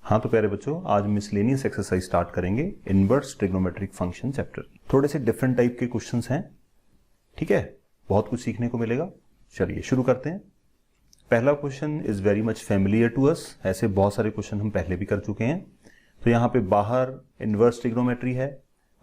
हाँ तो प्यारे बच्चों, आज मिसलेनियस एक्सरसाइज स्टार्ट करेंगे इनवर्स ट्रिग्नोमेट्रिक फंक्शन चैप्टर। थोड़े से डिफरेंट टाइप के क्वेश्चंस हैं, ठीक है, बहुत कुछ सीखने को मिलेगा। चलिए शुरू करते हैं। पहला question is very much familiar to us, ऐसे बहुत सारे क्वेश्चन हम पहले भी कर चुके हैं। तो यहाँ पे बाहर इनवर्स ट्रिग्नोमेट्री है,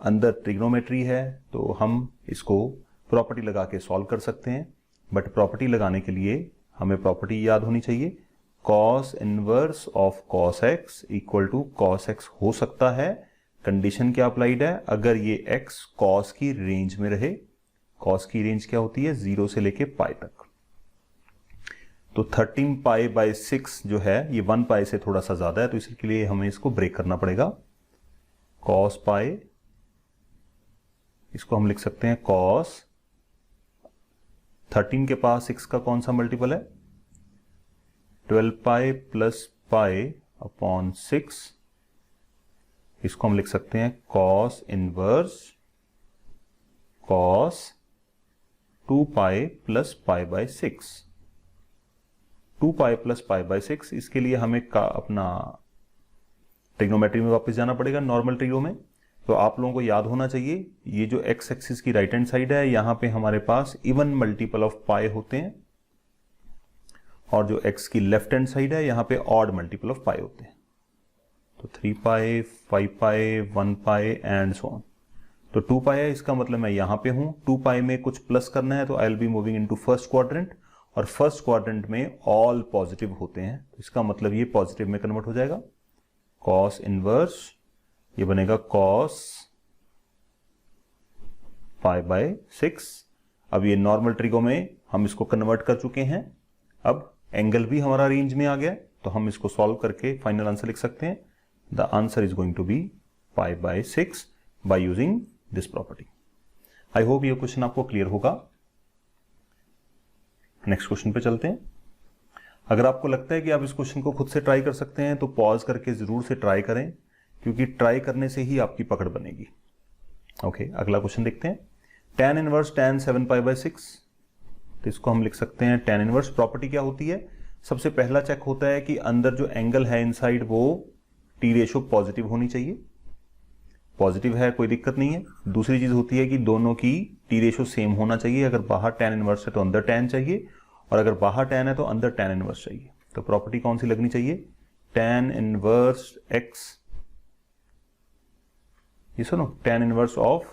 अंदर ट्रिग्नोमेट्री है, तो हम इसको प्रॉपर्टी लगा के सॉल्व कर सकते हैं। बट प्रॉपर्टी लगाने के लिए हमें प्रॉपर्टी याद होनी चाहिए। Cos inverse of cos x equal to cos x हो सकता है। कंडीशन क्या अप्लाइड है? अगर ये एक्स कॉस की रेंज में रहे। कॉस की रेंज क्या होती है? 0 से लेके पाई तक। तो 13 पाई बाय 6 जो है ये 1 पाई से थोड़ा सा ज्यादा है, तो इसके लिए हमें इसको ब्रेक करना पड़ेगा। कॉस पाई, इसको हम लिख सकते हैं कॉस 13 के पास 6 का कौन सा मल्टीपल है? 12 पाई प्लस पाई अपॉन 6। इसको हम लिख सकते हैं cos inverse cos 2 pi plus pi by 6। 2 pi plus pi by 6, इसके लिए हमें अपना ट्रिग्नोमेट्री में वापस जाना पड़ेगा, नॉर्मल ट्रिग्नो में। तो आप लोगों को याद होना चाहिए, ये जो एक्स एक्सिस की राइट हैंड साइड है, यहां पे हमारे पास इवन मल्टीपल ऑफ पाई होते हैं, और जो x की लेफ्ट हैंड साइड है यहां पे ऑड मल्टीपल ऑफ पाई होते हैं। तो 3 पाई, 5 पाई, 1 पाई एंड सो ऑन। तो 2 पाई है, इसका मतलब मैं यहां पे हूं। 2 पाई में कुछ प्लस करना है, तो आई will be moving into first quadrant, और फर्स्ट क्वाड्रेंट में ऑल पॉजिटिव होते हैं, तो इसका मतलब ये पॉजिटिव में कन्वर्ट हो जाएगा। कॉस इनवर्स ये बनेगा कॉस पाई बाय 6। अब ये नॉर्मल ट्रिगो में हम इसको कन्वर्ट कर चुके हैं। अब एंगल भी हमारा रेंज में आ गया, तो हम इसको सॉल्व करके फाइनल आंसर लिख सकते हैं। The answer is going to be pi by 6 by using this property. I hope ये क्वेश्चन आपको क्लियर होगा। नेक्स्ट क्वेश्चन पे चलते हैं। अगर आपको लगता है कि आप इस क्वेश्चन को खुद से ट्राई कर सकते हैं, तो पॉज करके जरूर से ट्राई करें, क्योंकि ट्राई करने से ही आपकी पकड़ बनेगी। ओके, अगला क्वेश्चन देखते हैं। tan inverse tan 7 pi by 6, तो इसको हम लिख सकते हैं tan इनवर्स। प्रॉपर्टी क्या होती है? सबसे पहला चेक होता है कि अंदर जो एंगल है इनसाइड वो टी रेशो पॉजिटिव होनी चाहिए। पॉजिटिव है, कोई दिक्कत नहीं है। दूसरी चीज होती है कि दोनों की टी रेशो सेम होना चाहिए। अगर बाहर tan इनवर्स है तो अंदर tan चाहिए, और अगर बाहर tan है तो अंदर tan इनवर्स चाहिए। तो प्रॉपर्टी कौन सी लगनी चाहिए? tan इनवर्स x, ये सुनो, tan inverse of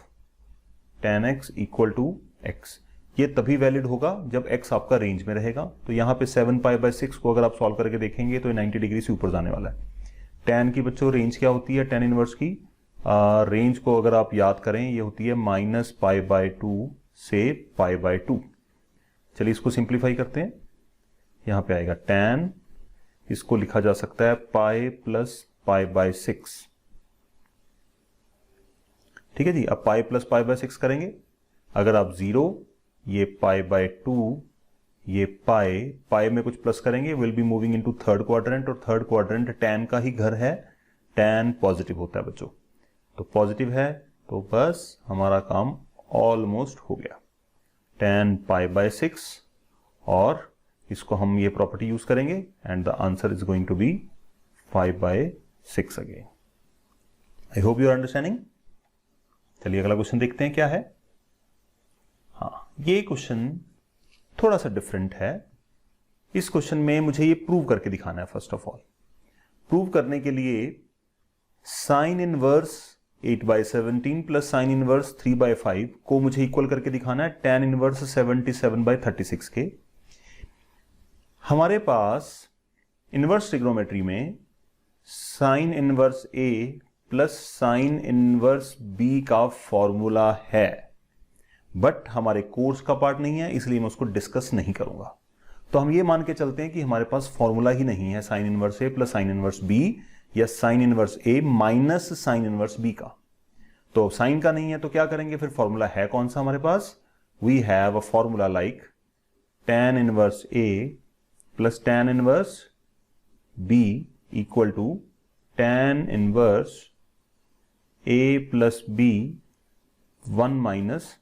tan x equal to x। ये तभी वैलिड होगा जब x आपका रेंज में रहेगा। तो यहां पे 7 पाई बाय 6 को अगर आप सॉल्व करके देखेंगे तो 90 डिग्री से ऊपर जाने वाला है। tan की बच्चों रेंज क्या होती है? tan इनवर्स की रेंज को अगर आप याद करें, ये होती है माइनस पाई बाय 2 से पाई बाय 2। चलिए इसको सिंप्लीफाई करते हैं। यहां पे आएगा tan, इसको लिखा जा सकता है पाई प्लस पाई बाय 6। ठीक है जी। अब पाई प्लस पाई बाय 6 करेंगे। अगर आप 0, ये पाई बाय 2, ये पाई में कुछ प्लस करेंगे, will be moving into third quadrant, और थर्ड क्वाड्रेंट tan का ही घर है। tan पॉजिटिव होता है बच्चों, तो पॉजिटिव है, तो बस हमारा काम ऑलमोस्ट हो गया। tan पाई बाय 6, और इसको हम ये प्रॉपर्टी यूज करेंगे, and the answer is going to be 5 by 6 again. I hope you are understanding. चलिए अगला क्वेश्चन देखते हैं क्या है। हाँ, ये क्वेश्चन थोड़ा सा डिफरेंट है। इस क्वेश्चन में मुझे ये प्रूव करके दिखाना है। फर्स्ट ऑफ ऑल, प्रूव करने के लिए sine inverse 8 by 17 plus sine inverse 3 by 5 को मुझे इक्वल करके दिखाना है tan इनवर्स 77 बाय 36 के। हमारे पास इनवर्स ट्रिग्नोमेट्री में sine inverse a plus sine inverse b का फॉर्मूला है, बट हमारे कोर्स का पार्ट नहीं है, इसलिए मैं उसको डिस्कस नहीं करूंगा। तो हम ये मान के चलते हैं कि हमारे पास फॉर्मूला ही नहीं है sine inverse a plus sine inverse b, या sine inverse a minus sine inverse b का। तो साइन का नहीं है तो क्या करेंगे फिर? फॉर्मूला है कौन सा हमारे पास? We have a formula like tan inverse a plus tan inverse b equal to tan inverse a plus b 1 minus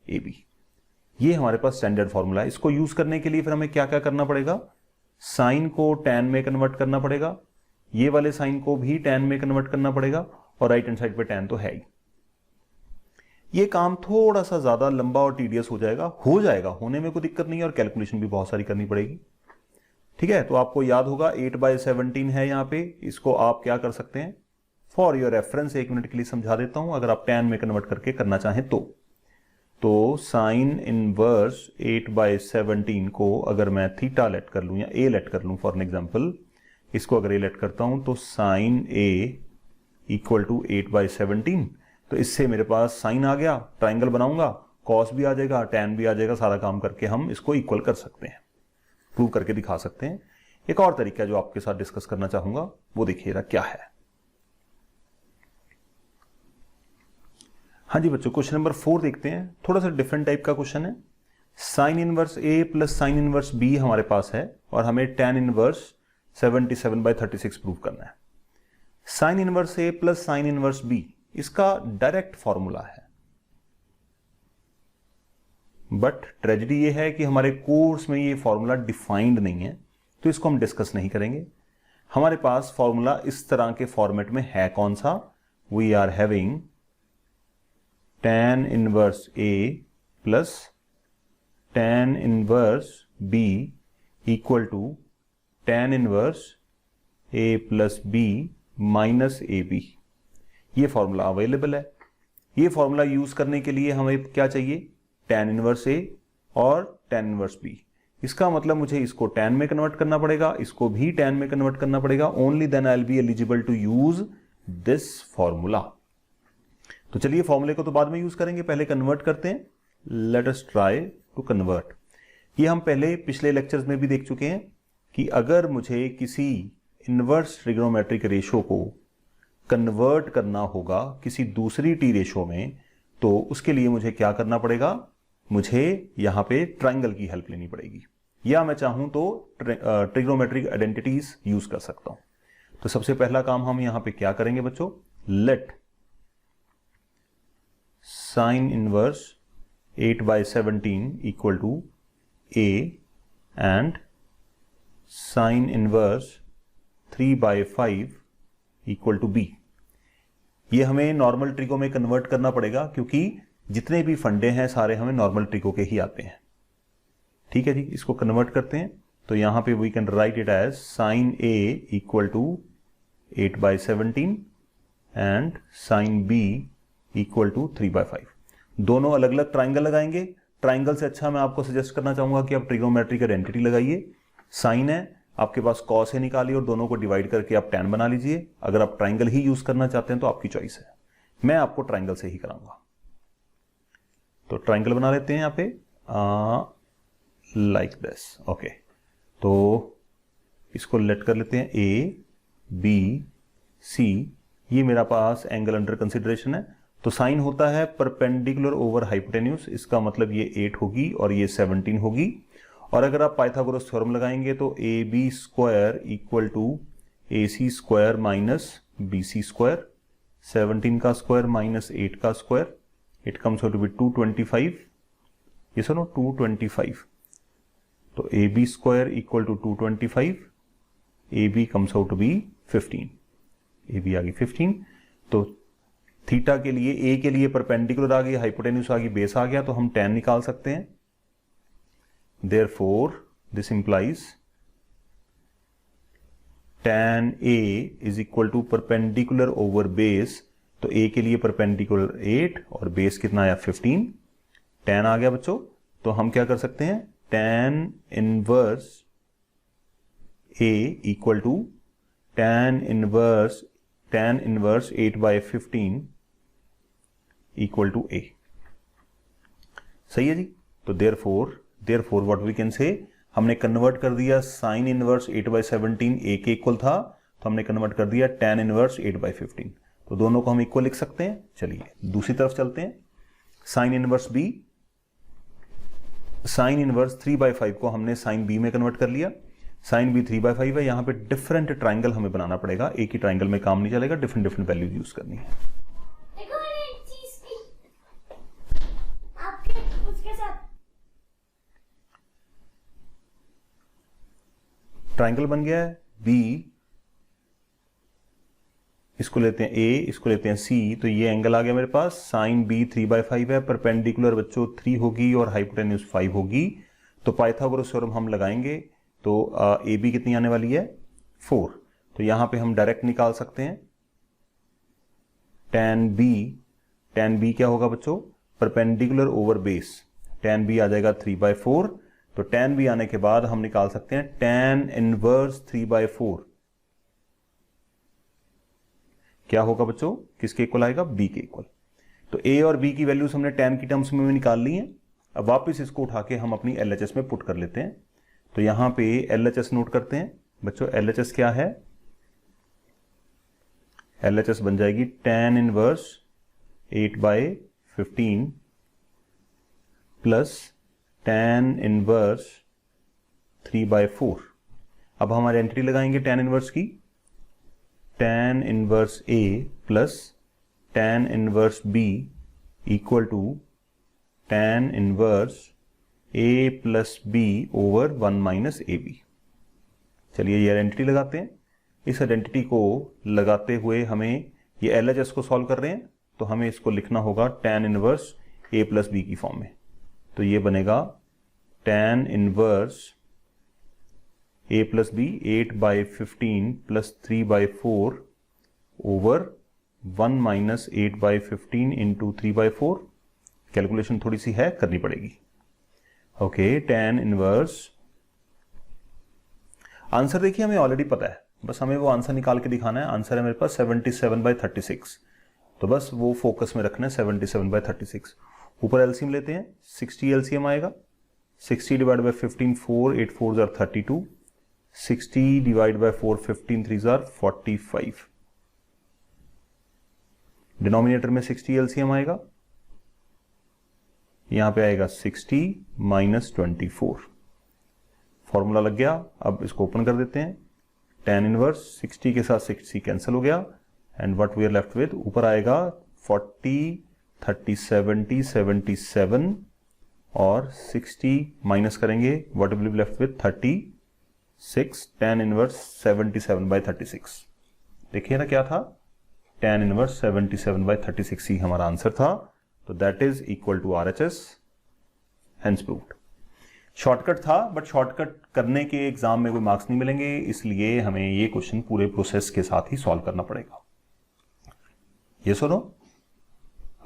A B. ये हमारे पास स्टैंडर्ड फॉर्मूला है। इसको यूज करने के लिए फिर हमें क्या क्या करना पड़ेगा? साइन को tan में कन्वर्ट करना पड़ेगा, ये वाले साइन को भी tan में कन्वर्ट करना पड़ेगा और राइट हैंड साइड पे tan तो है ही। ये काम थोड़ा सा ज्यादा लंबा और टीडियस हो जाएगा, होने में कोई दिक्कत नहीं है और कैलकुलेशन भी बहुत सारी करनी पड़ेगी। ठीक है, तो आपको याद होगा 8/17 है यहां पे, इसको आप क्या कर सकते हैं, फॉर योर रेफरेंस 1 मिनट के लिए समझा देता हूं, अगर आप tan में कन्वर्ट करके करना चाहें तो साइन इनवर्स 8/17 को अगर मैं थीटा लेट कर लूं या a लेट कर लूं फॉर एन एग्जांपल, इसको अगर a लेट करता हूं तो साइन a इक्वल टू 8/17, तो इससे मेरे पास साइन आ गया, ट्राइंगल बनाऊंगा, कॉस भी आ जाएगा, tan भी आ जाएगा, सारा काम करके हम इसको इक्वल कर सकते हैं, प्रूव करके दिखा सकते हैं। एक और तरीका जो आपके साथ डिस्कस करना चाहूंगा वो देखिएगा क्या है। हाँ जी बच्चों, क्वेश्चन नंबर 4 देखते हैं, थोड़ा सा डिफरेंट टाइप का क्वेश्चन है। Sine inverse a plus sine inverse b हमारे पास है और हमें tan इनवर्स 77/36 प्रूव करना है। Sine inverse a plus sine inverse b, इसका डायरेक्ट फॉर्मूला है, बट ट्रेजेडी ये है कि हमारे कोर्स में ये फॉर्मूला डिफाइंड नहीं है, तो इसको हम डिस्कस नहीं करेंगे। हमारे पास फॉर्मूला इस तरह के फॉर्मेट में है कौन सा, we are having tan inverse a plus tan inverse b equal to tan inverse a plus b minus ab। ये फॉर्मूला अवेलेबल है। ये फॉर्मूला यूज करने के लिए हमें क्या चाहिए, tan इनवर्स a और tan इनवर्स b। इसका मतलब मुझे इसको tan में कन्वर्ट करना पड़ेगा, इसको भी tan में कन्वर्ट करना पड़ेगा, only then I will be eligible to use this formula. तो चलिए फॉर्मूले को तो बाद में यूज करेंगे, पहले कन्वर्ट करते हैं। Let us try to convert. ये हम पहले पिछले लेक्चर्स में भी देख चुके हैं कि अगर मुझे किसी इनवर्स ट्रिग्नोमेट्रिक रेशो को कन्वर्ट करना होगा किसी दूसरी टी रेशो में, तो उसके लिए मुझे क्या करना पड़ेगा, मुझे यहां पे ट्राइंगल की हेल्प लेनी पड़ेगी, या मैं चाहूं तो ट्रिग्नोमेट्रिक आइडेंटिटीज यूज कर सकता हूं। तो सबसे पहला काम हम यहां पे क्या करेंगे बच्चों, let sine inverse 8/17 equal to a and sine inverse 3/5 equal to b। ये हमें नॉर्मल ट्रिगो में कन्वर्ट करना पड़ेगा क्योंकि जितने भी फंडे हैं सारे हमें नॉर्मल ट्रिगो के ही आते हैं। ठीक है जी, इसको कन्वर्ट करते हैं तो यहां पे we can write it as sine a equal to 8/17 and sine b equal to 3/5। दोनों अलग अलग ट्राइंगल लगाएंगे। ट्राइंगल से अच्छा मैं आपको सजेस्ट करना चाहूंगा कि आप ट्रिग्नोमेट्रिक आइडेंटिटी लगाइए। साइन है आपके पास, कॉस है निकालिए और दोनों को डिवाइड करके आप tan बना लीजिए। अगर आप ट्राइंगल ही यूज करना चाहते हैं तो आपकी चॉइस है, मैं आपको ट्राइंगल से ही कराऊंगा। तो ट्राइंगल बना लेते हैं यहां पे लाइक दिस। ओके, तो इसको लेट कर लेते हैं a b c। ये मेरा पास एंगल अंडर कंसिडरेशन है। तो साइन होता है परपेंडिकुलर ओवर हाइपोटेन्यूज, इसका मतलब ये 8 होगी और ये 17 होगी। और अगर आप पाइथागोरस थ्योरम लगाएंगे तो A B square equal to A C square minus B C square, 17 का स्क्वायर माइनस 8 का square, it comes out to be 225। ये सुनो 225, तो A B square equal to 225, A B comes out to be 15, A B आ गई 15। तो theta के लिए ए के लिए परपेंडिकुलर आ गई, हाइपोटेन्यूज आ गई, बेस आ गया, तो हम tan निकाल सकते हैं। Therefore, this implies tan A is equal to perpendicular over base। तो A के लिए परपेंडिकुलर 8 और बेस कितना आया 15, tan आ गया बच्चों। तो हम क्या कर सकते हैं, tan inverse A equal to tan inverse 8/15 equal to A। सही है जी। तो therefore what we can say, हमने कन्वर्ट कर दिया साइन इनवर्स 8/17 A के इक्वल था, तो हमने कन्वर्ट कर दिया tan इनवर्स 8/15। तो दोनों को हम इक्वल लिख सकते हैं। चलिए दूसरी तरफ चलते हैं। Sine inverse B, sign inverse 3/5 को हमने साइन B में कन्वर्ट कर लिया। साइन B 3/5 है। यहां पे डिफरेंट ट्राइंगल हमें बनाना पड़ेगा, एक ही ट्राइंगल में काम नहीं चलेगा, डिफरेंट वैल्यू यूज करनी है। ट्राइंगल बन गया है B इसको लेते हैं ए, इसको लेते हैं सी, तो ये एंगल आ गया मेरे पास साइन बी 3/5 है, परपेंडिकुलर बच्चों 3 होगी और हाइपोटेन्यूज 5 होगी। तो पाइथागोरस थ्योरम हम लगाएंगे तो ए बी कितनी आने वाली है 4। तो यहां पे हम डायरेक्ट निकाल सकते हैं tan बी क्या होगा बच्चों perpendicular over base, tan B आ जाएगा 3/4। तो tan बी आने के बाद हम निकाल सकते हैं tan इनवर्स 3/4 क्या होगा बच्चों, किसके इक्वल आएगा b के इक्वल। तो a और b की वैल्यूज हमने tan की टर्म्स में निकाल ली हैं। अब वापस इसको उठा के हम अपनी LHS में पुट कर लेते हैं। तो यहां पे LHS नोट करते हैं बच्चों, LHS क्या है, LHS बन जाएगी tan inverse 8/15 plus tan inverse 3/4। अब हमारे एंट्री लगाएंगे tan इनवर्स की, tan inverse A plus tan inverse B equal to tan inverse A plus B over 1 minus AB। चलिए ये आइडेंटिटी लगाते हैं। इस आइडेंटिटी को लगाते हुए हमें ये LHS को सॉल्व कर रहे हैं, तो हमें इसको लिखना होगा tan inverse A plus B की फॉर्म में। तो ये बनेगा tan inverse A plus B 8/15 plus 3/4 over 1 minus 8/15 into 3/4। Calculation थोड़ी सी है, करनी पड़ेगी। ओके, tan इनवर्स, आंसर देखिए हमें ऑलरेडी पता है, बस हमें वो आंसर निकाल के दिखाना है। आंसर है मेरे पास 77/36, तो बस वो फोकस में रखना है 77/36। ऊपर एलसीएम लेते हैं, 60 एलसीएम आएगा, 60 divide by 15 4, 8 4 jar 32, 60 divide by 4 15 3 jar 45। Denominator में 60 एलसीएम आएगा, यहां पे आएगा 60 माइनस 24। फॉर्मूला लग गया। अब इसको ओपन कर देते हैं, tan इनवर्स 60 के साथ 60 कैंसिल हो गया and what we are left with, ऊपर आएगा 40 30 70 77 और 60 माइनस करेंगे, what will be left with 36। tan inverse 77/36। देखिए ना क्या था, tan इनवर्स 77/36 ही हमारा आंसर था। तो that is equal to RHS, hence proved. Shortcut था, बट शॉर्टकट करने के एग्जाम में कोई मार्क्स नहीं मिलेंगे, इसलिए हमें ये क्वेश्चन पूरे प्रोसेस के साथ ही सॉल्व करना पड़ेगा। ये सुनो,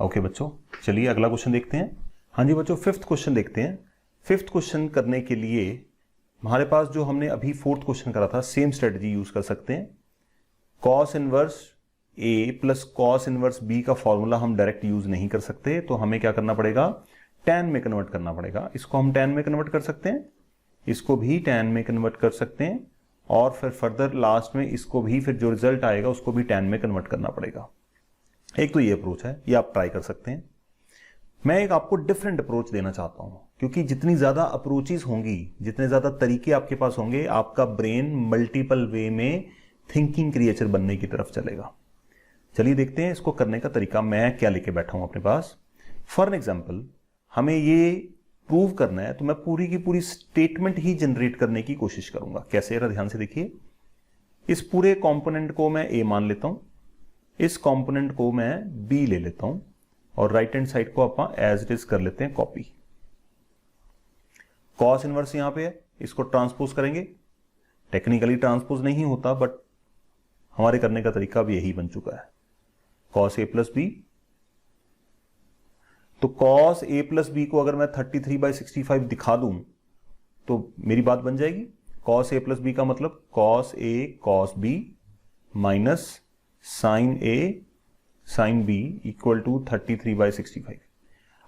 ओके बच्चों, चलिए अगला क्वेश्चन देखते हैं। हाँ जी बच्चों, 5th क्वेश्चन देखते हैं। 5th क्वेश्चन करने के लिए हमारे पास जो हमने अभी 4th क्वेश्चन करा था, सेम स्ट्रेटजी यूज कर सकते हैं। Cos inverse A plus cos inverse B का फॉर्मूला हम डायरेक्ट यूज नहीं कर सकते, तो हमें क्या करना पड़ेगा, tan में कन्वर्ट करना पड़ेगा। इसको हम tan में कन्वर्ट कर सकते हैं, इसको भी tan में कन्वर्ट कर सकते हैं, और फिर फर्दर लास्ट में इसको भी, फिर जो रिजल्ट आएगा उसको भी tan में कन्वर्ट करना पड़ेगा। एक तो ये अप्रोच है, ये आप ट्राई कर सकते हैं। मैं एक आपको डिफरेंट अप्रोच देना चाहता हूं, क्योंकि जितनी ज्यादा अप्रोचेस होंगी, जितने ज्यादा तरीके आपके पास होंगे, आपका ब्रेन मल्टीपल वे में थिंकिंग क्रिएचर बनने की तरफ चलेगा। चलिए देखते हैं इसको करने का तरीका, मैं क्या लेके बैठा हूं अपने पास। फॉर एग्जाम्पल, हमें ये प्रूव करना है, तो मैं पूरी की पूरी स्टेटमेंट ही जनरेट करने की कोशिश करूंगा। कैसे, जरा ध्यान से देखिए। इस पूरे कंपोनेंट को मैं A मान लेता हूं, इस कंपोनेंट को मैं B ले लेता हूं, और राइट हैंड साइड को आप एज इट इज कर लेते हैं कॉपी। कॉस इनवर्स यहां पे है, इसको ट्रांसपोज करेंगे। टेक्निकली ट्रांसपोज नहीं होता, बट हमारे करने का तरीका भी यही बन चुका है। कॉस A प्लस B, तो कॉस A प्लस B को अगर मैं 33/65 दिखा दूं तो मेरी बात बन जाएगी। कॉस A प्लस B का मतलब cos A cos B minus sine A sine B equal to 33/65।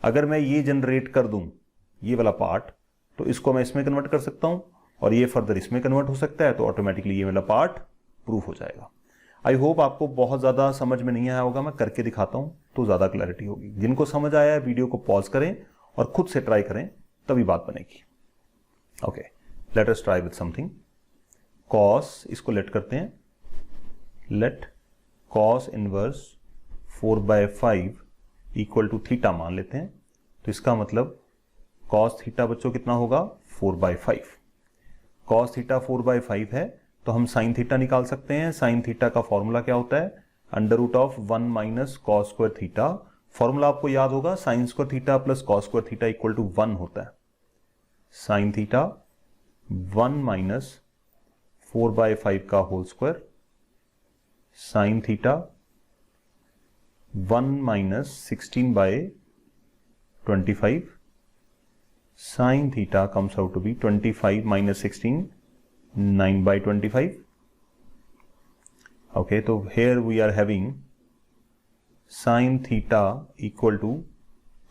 अगर मैं ये जनरेट कर दूं, ये वाला पार्ट, तो इसको मैं इसमें कन्वर्ट कर सकता हूं, और ये फर्दर इसमें कन्वर्ट हो सकता है, तो ऑटोमेटिकली ये वाला पार्ट प्रूफ हो जाएगा। आई होप आपको बहुत ज़्यादा समझ में नहीं आया होगा, मैं करके दिखाता हूं तो ज़्यादा क्लैरिटी होगी। जिनको समझ आया है वीडियो को पॉज करें और खुद से ट्राई करें, तभी बात बनेगी। Okay, let us try with something. Cos, इसको लेट करते हैं, let cos inverse 4/5 equal to theta मान लेते हैं। तो इसका मतलब कॉस थीटा बच्चों कितना होगा, 4/5। कॉस थीटा 4/5 है, तो हम साइन थीटा निकाल सकते हैं। साइन थीटा का फॉर्मूला क्या होता है, under root of 1 minus cos square theta. Formula आपको याद होगा, sine square theta plus cos square theta equal to 1 होता है। साइन थीटा 1 माइनस 4/5 का whole square, sine theta 1 minus 16/25, sine theta comes out to be 25 minus 16, 9/25. Okay, so here we are having sin theta equal to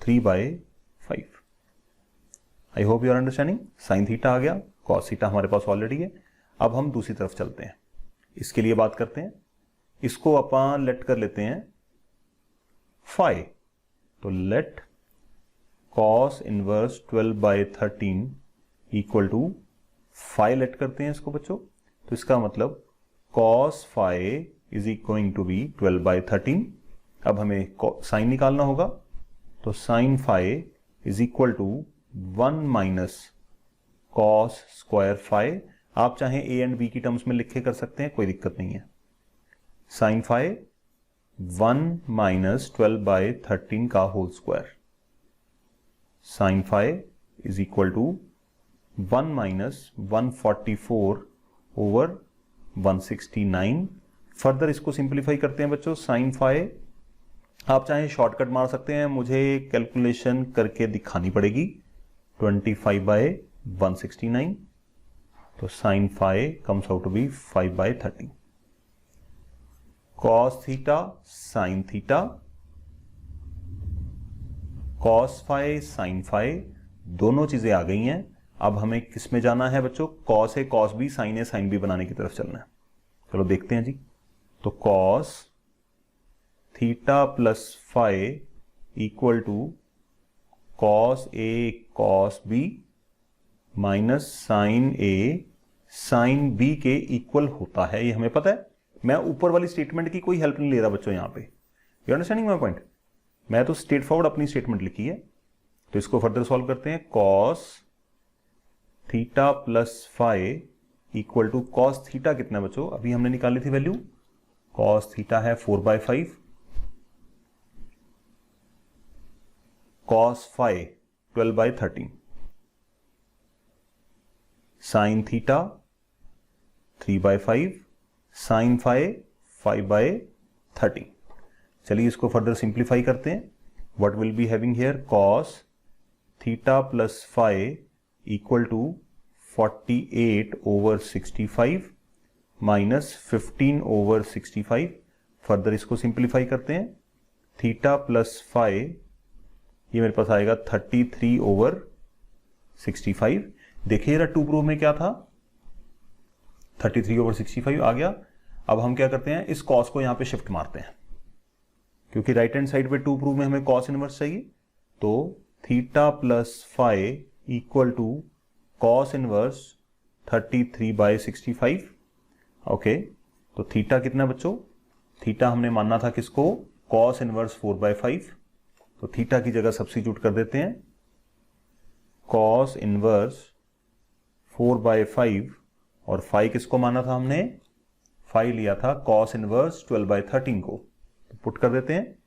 3/5. I hope you are understanding. sin theta आ गया, cos theta हमारे पास already है। अब हम दूसरी तरफ चलते हैं, इसके लिए बात करते हैं। इसको अपन लेट कर लेते हैं फाई। तो let cos inverse 12/13 equal to phi let करते हैं इसको बच्चों। तो इसका मतलब cos phi is going to be 12/13। अब हमें साइन निकालना होगा, तो sine phi is equal to 1 minus cos square phi. आप चाहें ए एंड बी की टर्म्स में लिख के कर सकते हैं, कोई दिक्कत नहीं है। साइन फाई 1 माइनस 12/13 का whole square, sine phi is equal to 1 minus 144 over 169। Further इसको सिंप्लीफाई करते हैं बच्चों। साइन फाई आप चाहे शॉर्टकट मार सकते हैं, मुझे कैलकुलेशन करके दिखानी पड़ेगी। 25/169, तो sine phi comes out to be 5/13। Cos theta sine theta, cos phi sine phi, दोनों चीजें आ गई हैं। अब हमें किस में जाना है बच्चों? कॉस है कॉस बी, साइन है साइन बी बनाने की तरफ चलना है। चलो देखते हैं जी। तो cos theta plus phi equal to cos A cos B minus sine A sine B के इक्वल होता है, ये हमें पता है। मैं ऊपर वाली स्टेटमेंट की कोई हेल्प नहीं ले रहा बच्चों यहां पे। You understanding my point? मैं तो स्ट्रेट फॉरवर्ड अपनी स्टेटमेंट लिखी है। तो इसको फर्दर सॉल्व करते हैं। Cos theta plus phi equal to cos theta कितना है बच्चों? अभी हमने निकाली थी वैल्यू। कॉस थीटा है 4/5, cos phi 12/13, sine theta 3/5, sine phi 5/13। चलिए इसको फर्दर सिंप्लीफाई करते हैं। What will be having here? Cos theta plus phi equal to 48 over 65 minus 15 over 65। Further इसको सिंप्लीफाई करते हैं। थीटा प्लस फाई ये मेरे पास आएगा 33 ओवर 65। देखिए जरा टू प्रूव में क्या था, 33 ओवर 65 आ गया। अब हम क्या करते हैं, इस कॉस को यहां पे शिफ्ट मारते हैं, क्योंकि राइट हैंड साइड पे टू प्रूव में हमें कॉस इनवर्स चाहिए। तो theta plus phi equal to cos inverse 33/65। Okay, तो थीटा कितना बच्चों? थीटा हमने मानना था किसको? Cos inverse 4/5। तो थीटा की जगह सब्स्टिट्यूट कर देते हैं। कॉस इनवर्स 4/5 और फाई किसको माना था हमने? फाई लिया था कॉस इनवर्स 12/13 को। तो पुट कर देते हैं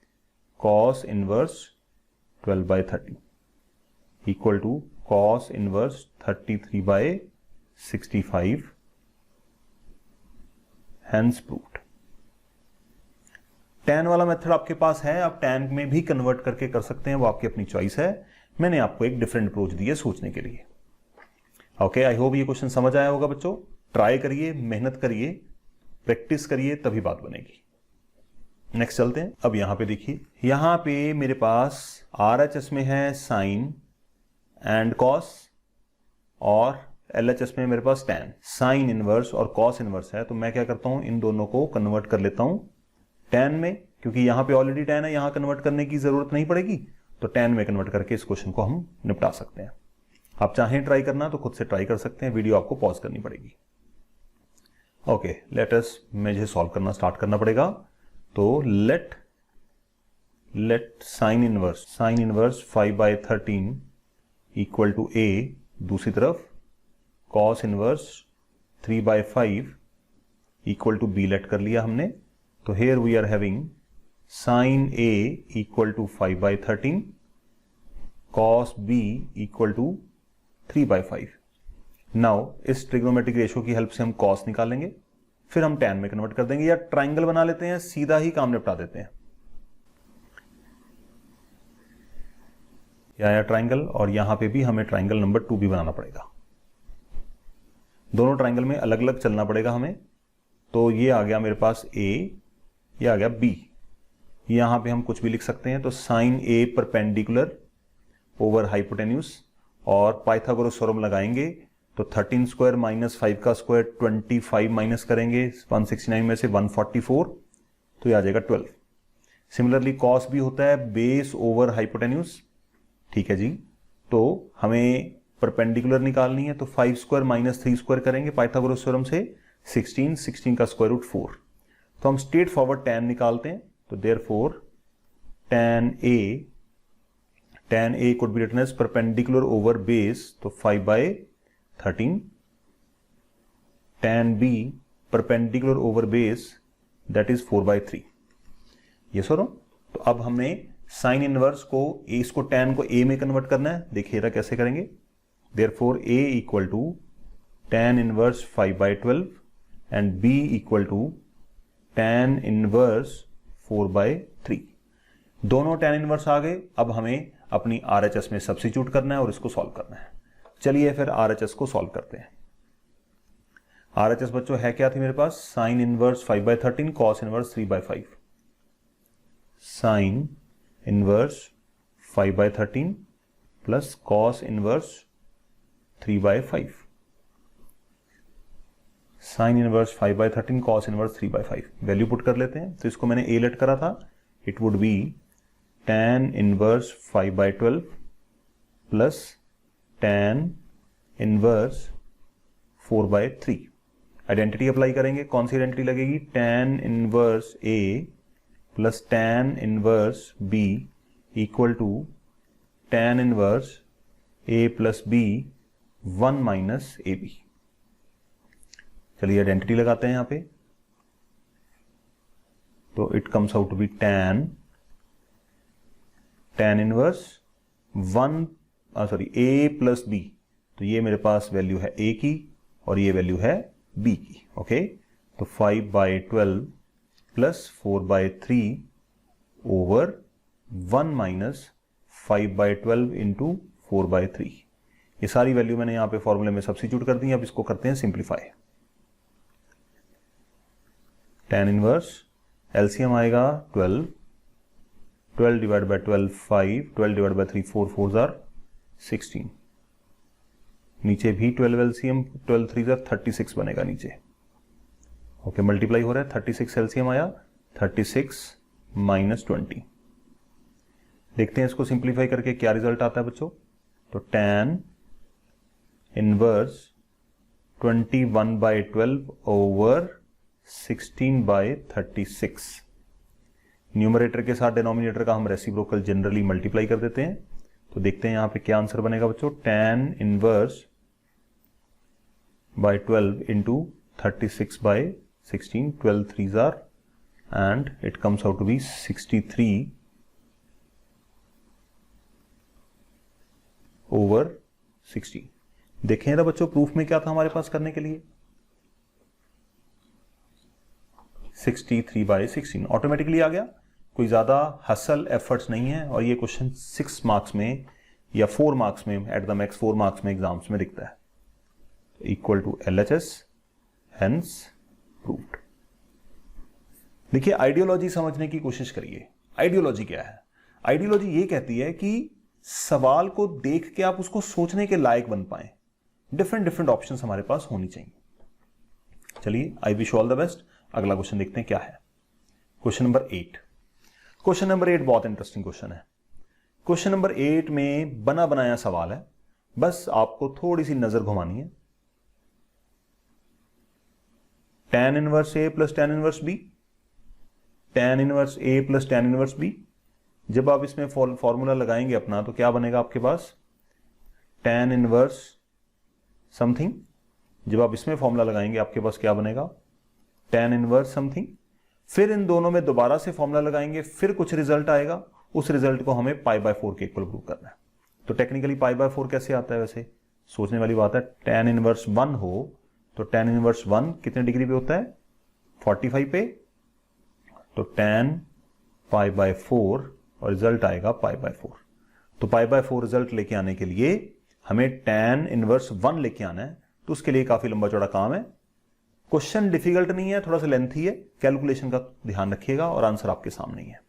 cos inverse 12/13 equal to cos inverse 33/65, hence proved. Tan वाला मेथड आपके पास है, आप टैन में भी कन्वर्ट करके कर सकते हैं, वो आपकी अपनी चॉइस है। मैंने आपको एक डिफरेंट अप्रोच दी है सोचने के लिए। ओके, आई होप ये क्वेश्चन समझ आया होगा बच्चों। ट्राई करिए, मेहनत करिए, प्रैक्टिस करिए, तभी बात बनेगी। नेक्स्ट चलते हैं। अब यहां पे देखिए, यहां पे मेरे पास RHS में है साइन एंड कॉस और LHS में मेरे पास टैन। साइन इनवर्स और कॉस इनवर्स है, तो मैं क्या करता हूं, इन दोनों को कन्वर्ट कर लेता हूं टैन में, क्योंकि यहां पे ऑलरेडी टैन है, यहां कन्वर्ट करने की जरूरत नहीं पड़ेगी। तो टैन में कन्वर्ट करके इस क्वेश्चन को हम निपटा सकते हैं। आप चाहें ट्राई करना तो खुद से ट्राई कर सकते हैं, वीडियो आपको पॉज करनी पड़ेगी। ओके, लेट अस, मुझे सॉल्व करना स्टार्ट करना पड़ेगा। तो let sine inverse 5/13 equal to A, दूसरी तरफ cos inverse 3/5 equal to B let कर लिया हमने। तो here we are having sin A equal to 5/13, cos B equal to 3/5. Now इस ट्रिग्नोमेट्रिक रेशियो की हेल्प से हम cos निकालेंगे, फिर हम tan में कन्वर्ट कर देंगे, या ट्राइंगल बना लेते हैं, सीधा ही काम निपटा देते हैं। या ट्राइंगल, और यहां पे भी हमें ट्राइंगल नंबर 2 भी बनाना पड़ेगा। दोनों ट्राइंगल में अलग अलग चलना पड़ेगा हमें। तो ये आ गया मेरे पास A, ये आ गया B। यहां पे हम कुछ भी लिख सकते हैं। तो sine A perpendicular over hypotenuse, और पाइथागोरस थ्योरम लगाएंगे तो 13 स्क्वायर माइनस 5 का स्क्वायर 25 माइनस करेंगे 169 में से 144, तो ये आ जाएगा 12। सिमिलरली कॉस भी होता है बेस ओवर हाइपोटेन्यूज, ठीक है जी। तो हमें परपेंडिकुलर निकालनी है, तो 5 स्क्वायर माइनस 3 स्क्वायर करेंगे पाइथागोरस थ्योरम से 16 का स्क्वायर रूट 4। तो हम स्ट्रेट फॉरवर्ड tan निकालते हैं। तो therefore tan A could be written as perpendicular over base, तो 5/13, tan B perpendicular over base, that is 4/3। ये सुनो, तो अब हमने साइन इनवर्स को इसको tan को A में कन्वर्ट करना है। देखिएगा कैसे करेंगे। Therefore A equal to tan inverse 5/12 and B equal to tan inverse 4/3। दोनों tan इनवर्स आ गए। अब हमें अपनी RHS में सब्स्टिट्यूट करना है और इसको सॉल्व करना है। चलिए फिर RHS को सॉल्व करते हैं। RHS बच्चों है क्या थी मेरे पास? Sine inverse 5/13, cos inverse 3/5। Sine inverse 5/13 plus cos inverse 3/5। Sine inverse 5/13, cos inverse 3/5। Value put कर लेते हैं। तो इसको मैंने A लेट करा था। It would be tan inverse 5/12 plus tan inverse 4/3। Identity apply करेंगे। कौन सी आइडेंटिटी लगेगी? tan inverse A plus tan inverse B equal to tan inverse A plus B 1 minus AB। चलिए आइडेंटिटी लगाते हैं यहां पे। तो it comes out to be tan inverse A plus B। तो ये मेरे पास वैल्यू है A की और ये वैल्यू है B की। ओके, तो 5/12 प्लस 4/3 ओवर 1 माइनस 5/12 इंटू 4/3। ये सारी वैल्यू मैंने यहां पे फॉर्मूले में सब्स्टिट्यूट कर दी। अब इसको करते हैं सिंप्लीफाई। tan इनवर्स एलसीएम आएगा 12 divide by 12 5, 12 divide by 3 4 4 are 16। नीचे भी 12 एलसीएम 12 3 आर 36 बनेगा नीचे। ओके, मल्टीप्लाई हो रहा है। 36 एलसीएम आया, 36 माइनस 20। देखते हैं इसको सिंप्लीफाई करके क्या रिजल्ट आता है बच्चों। तो tan इनवर्स 21/12 ओवर 16/36। न्यूमरेटर के साथ डिनोमिनेटर का हम रेसिप्रोकल जनरली मल्टीप्लाई कर देते हैं। तो देखते हैं यहां पे क्या आंसर बनेगा बच्चों। tan inverse by 12 into 36/16, 12 3s are, and it comes out to be 63 over 16। देखें ना बच्चों, प्रूफ में क्या था हमारे पास करने के लिए? 63/16 ऑटोमेटिकली आ गया। कोई ज्यादा हसल एफर्ट्स नहीं है। और ये क्वेश्चन 6 मार्क्स में या 4 मार्क्स में, एट द मैक्स 4 मार्क्स में एग्जाम्स में दिखता है। Equal to LHS, hence proved. देखिए, आइडियोलॉजी समझने की कोशिश करिए। आइडियोलॉजी क्या है? आइडियोलॉजी ये कहती है कि सवाल को देख के आप उसको सोचने के लायक बन पाए। डिफरेंट ऑप्शंस हमारे पास होनी चाहिए। चलिए, I wish all the best. अगला क्वेश्चन देखते हैं क्या है। Question number 8। क्वेश्चन नंबर 8 बहुत इंटरेस्टिंग क्वेश्चन है। क्वेश्चन नंबर 8 में बना बनाया सवाल है, बस आपको थोड़ी सी नजर घुमानी है। tan inverse A plus tan inverse B, tan inverse A plus tan inverse B। जब आप इसमें फॉर्मूला लगाएंगे अपना, तो क्या बनेगा आपके पास? tan inverse something. जब आप इसमें फॉर्मूला लगाएंगे आपके पास क्या बनेगा? tan inverse something. फिर इन दोनों में दोबारा से फॉर्मूला लगाएंगे, फिर कुछ रिजल्ट आएगा, उस रिजल्ट को हमें पाई बाय 4 के इक्वल प्रूव करना है। तो टेक्निकली पाई बाय 4 कैसे आता है, वैसे सोचने वाली बात है। tan इनवर्स 1 हो तो tan इनवर्स 1 कितने डिग्री पे होता है, 45 पे, तो tan पाई बाय 4 और रिजल्ट आएगा पाई बाय 4। तो पाई बाय 4 रिजल्ट लेके आने के लिए हमें tan इनवर्स 1 लेके आना है, तो उसके लिए काफी लंबा चौड़ा काम है। क्वेश्चन डिफिकल्ट नहीं है, थोड़ा सा लेंथी है, कैलकुलेशन का ध्यान रखिएगा और आंसर आपके सामने ही है।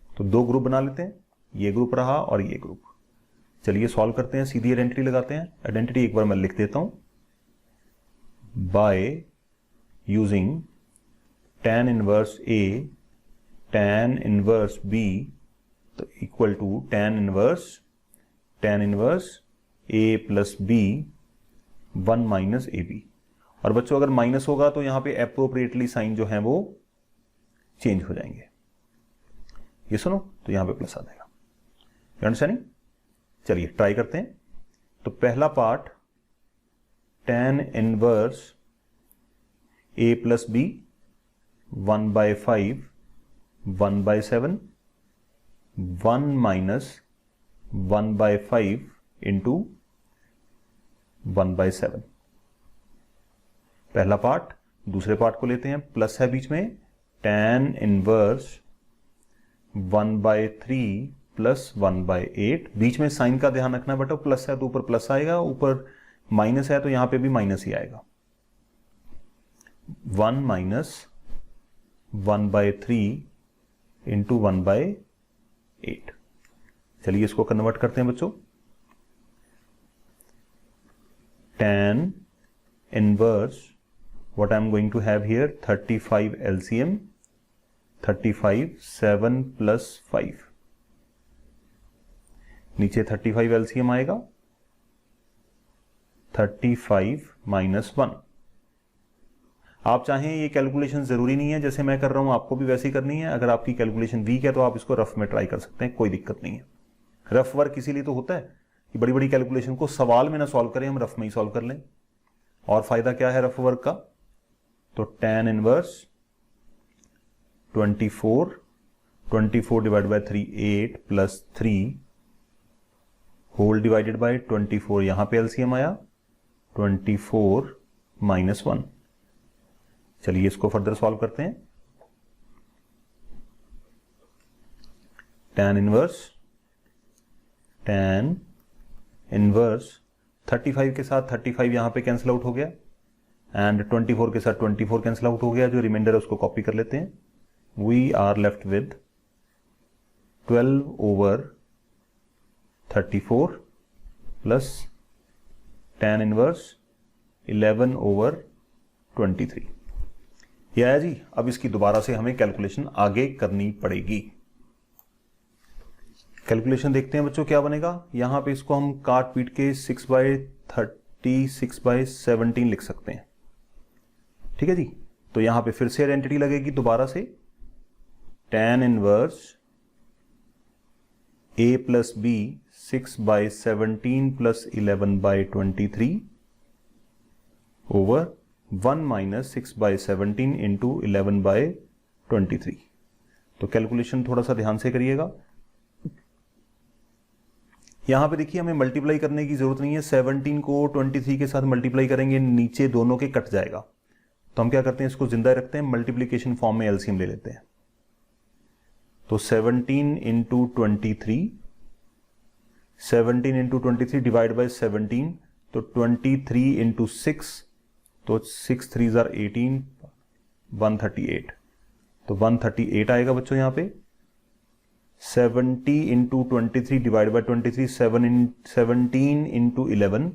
तो दो ग्रुप बना लेते हैं, ये ग्रुप रहा और ये ग्रुप। चलिए सॉल्व करते हैं, सीधी आइडेंटिटी लगाते हैं। आइडेंटिटी एक बार मैं लिख देता हूं, by using tan inverse A tan inverse B तो equal to tan inverse A plus B 1 minus AB। और बच्चों अगर माइनस होगा तो यहां पे एप्रोप्रिएटली साइन जो है वो चेंज हो जाएंगे, ये सुनो, तो यहां पे प्लस आ जाएगा। You understanding? चलिए ट्राई करते हैं। तो पहला part tan inverse A plus B 1 by 5 1 by 7 1 minus 1 by 5 into 1 by 7, पहला पार्ट। दूसरे पार्ट को लेते हैं, प्लस है बीच में, tan inverse 1 by 3 plus 1 by 8। बीच में साइन का ध्यान रखना बेटा, प्लस है तो ऊपर प्लस आएगा, ऊपर माइनस है तो यहां पे भी माइनस ही आएगा। 1 माइनस 1 बाय 3 इंटू 1 बाय 8। चलिए इसको कन्वर्ट करते हैं बच्चों। tan inverse what I'm going to have here 35 LCM 35 7 plus 5, नीचे 35 LCM आएगा, 35 माइनस 1। आप चाहें ये कैलकुलेशन जरूरी नहीं है, जैसे मैं कर रहा हूं आपको भी वैसे ही करनी है। अगर आपकी कैलकुलेशन वीक है तो आप इसको रफ में ट्राई कर सकते हैं, कोई दिक्कत नहीं है। रफ वर्क इसीलिए तो होता है कि बड़ी बड़ी कैलकुलेशन को सवाल में ना सॉल्व करें, हम रफ में ही सॉल्व कर लें। और फायदा क्या है रफ वर्क का, तो tan inverse 24 divide by 3 8 plus 3 whole divided by 24, यहां पे एलसीएम आया 24 माइनस 1। चलिए इसको फर्दर सॉल्व करते हैं। tan इनवर्स 35 के साथ 35 यहां पे कैंसिल आउट हो गया, एंड 24 के साथ 24 कैंसिल आउट हो गया। जो रिमाइंडर है उसको कॉपी कर लेते हैं। We are left with 12 over 34 plus tan inverse 11 over 23। ये आया जी। अब इसकी दोबारा से हमें कैलकुलेशन आगे करनी पड़ेगी। कैलकुलेशन देखते हैं बच्चों क्या बनेगा। यहां पे इसको हम काट पीट के 6 बाय 30 6 बाय 17 लिख सकते हैं, ठीक है जी। तो यहां पे फिर से आइडेंटिटी लगेगी दोबारा से, tan inverse A plus B 6 by 17 plus 11 by 23 over 1 minus 6 by 17 into 11 by 23। तो कैलकुलेशन थोड़ा सा ध्यान से करिएगा। यहां पे देखिए हमें मल्टीप्लाई करने की जरूरत नहीं है, 17 को 23 के साथ मल्टीप्लाई करेंगे, नीचे दोनों के कट जाएगा। तो हम क्या करते हैं, इसको जिंदा रखते हैं, मल्टीप्लीकेशन फॉर्म में एलसीएम ले लेते हैं। तो 17 इंटू 23 17 इंटू 23 डिवाइड बाय 17, तो 23 इंटू 6, तो 6 3 जार 18 138। तो 138 आएगा बच्चों यहां पे। 70 into 23 divide by 23 17 into 11,